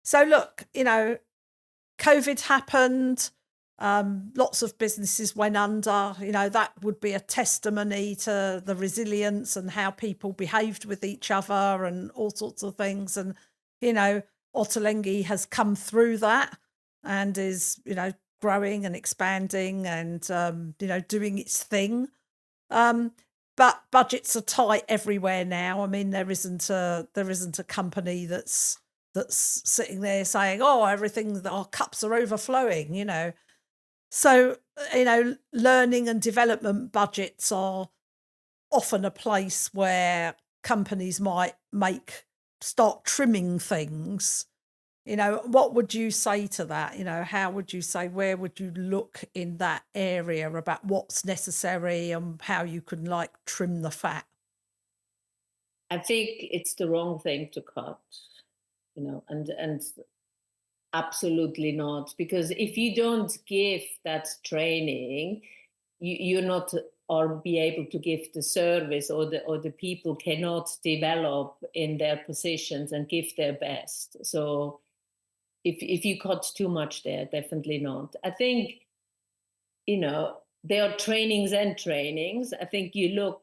So look, COVID happened. Lots of businesses went under. That would be a testimony to the resilience and how people behaved with each other and all sorts of things. And, you know, Ottolenghi has come through that and is, growing and expanding and, doing its thing. Um, but budgets are tight everywhere now. I mean, there isn't a company that's sitting there saying, "Oh, everything, our cups are overflowing." So, learning and development budgets are often a place where companies might start trimming things. What would you say to that? How would you say, where would you look in that area about what's necessary and how you can like trim the fat? I think it's the wrong thing to cut, and absolutely not. Because if you don't give that training, you're not or be able to give the service, or the people cannot develop in their positions and give their best. So if you cut too much there, definitely not. I think, there are trainings and trainings. I think you look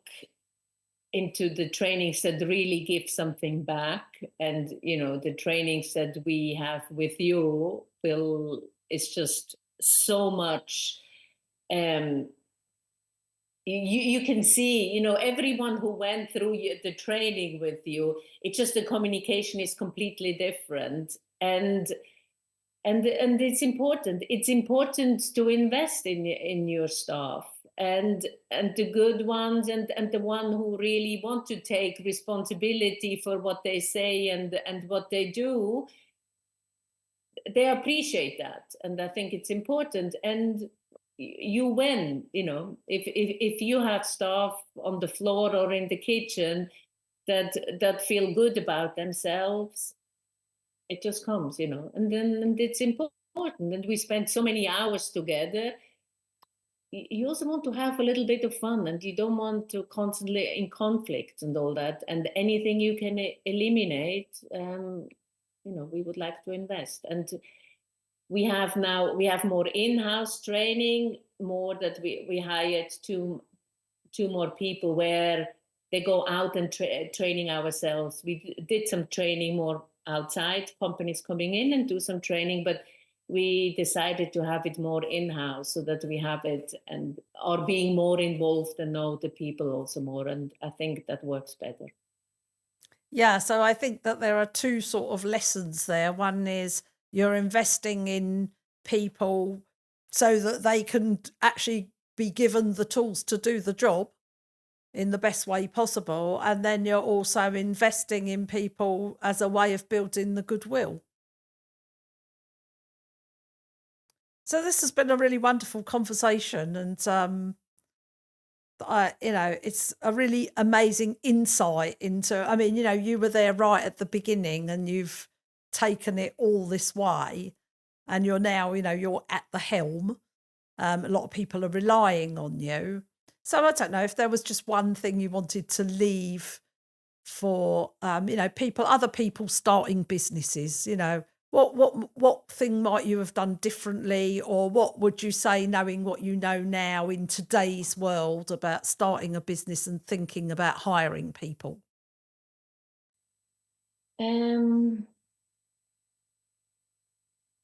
into the trainings that really give something back, and the trainings that we have with you will is just so much. um you can see, everyone who went through the training with you, it's just the communication is completely different. And it's important to invest in your staff, and the good ones, and the one who really want to take responsibility for what they say and what they do. They appreciate that, and I think it's important. And you win, if you have staff on the floor or in the kitchen that feel good about themselves, it just comes, and it's important. And we spend so many hours together. You also want to have a little bit of fun, and you don't want to constantly in conflict and all that. And anything you can eliminate, we would like to invest. And we have more in-house training, more that we hired two more people where they go out and training ourselves. We did some training more outside, companies coming in and do some training, but we decided to have it more in-house so that we have it and are being more involved and know the people also more. And I think that works better. Yeah, so I think that there are two sort of lessons there. One is you're investing in people so that they can actually be given the tools to do the job in the best way possible. And then you're also investing in people as a way of building the goodwill. So this has been a really wonderful conversation, and it's a really amazing insight into. I mean, you were there right at the beginning, and you've taken it all this way, and you're now, you're at the helm. A lot of people are relying on you. So I don't know if there was just one thing you wanted to leave for other people starting businesses. What thing might you have done differently, or what would you say, knowing what you know now in today's world about starting a business and thinking about hiring people? um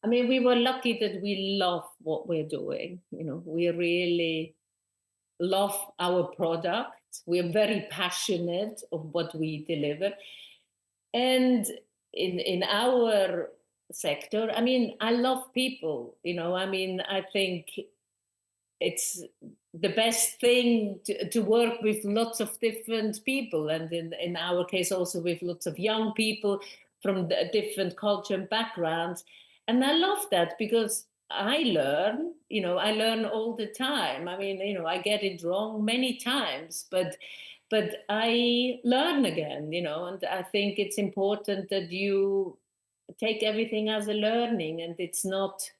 I mean, we were lucky that we love what we're doing. We really love our product. We're very passionate of what we deliver. And in our sector, I mean, I love people. I mean, I think it's the best thing to work with lots of different people, and in our case also with lots of young people from the different culture and backgrounds. And I love that because I learn all the time. I mean, I get it wrong many times, but I learn again. And I think it's important that you take everything as a learning, and it's not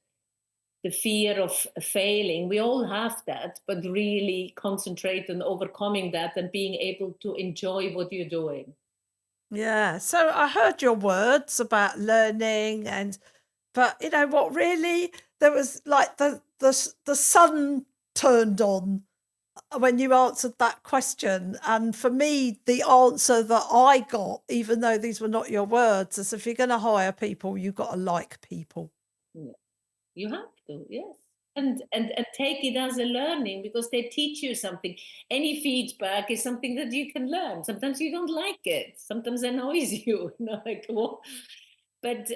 the fear of failing. We all have that, but really concentrate on overcoming that and being able to enjoy what you're doing. Yeah. So I heard your words about learning but you know what, really, there was like the sun turned on when you answered that question. And for me, the answer that I got, even though these were not your words, is if you're going to hire people, you've got to like people. Yeah. You have to, yes. And take it as a learning because they teach you something. Any feedback is something that you can learn. Sometimes you don't like it. Sometimes it annoys you, like what? But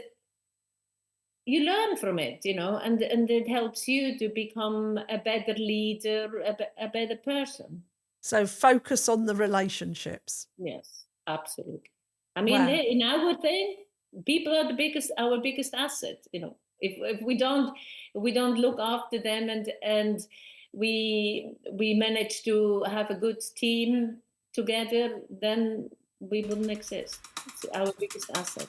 you learn from it, and it helps you to become a better leader, a better person. So focus on the relationships. Yes, absolutely. I mean, Wow. in our thing, people are our biggest asset. If we don't look after them, and we manage to have a good team together, then we wouldn't exist. It's our biggest asset.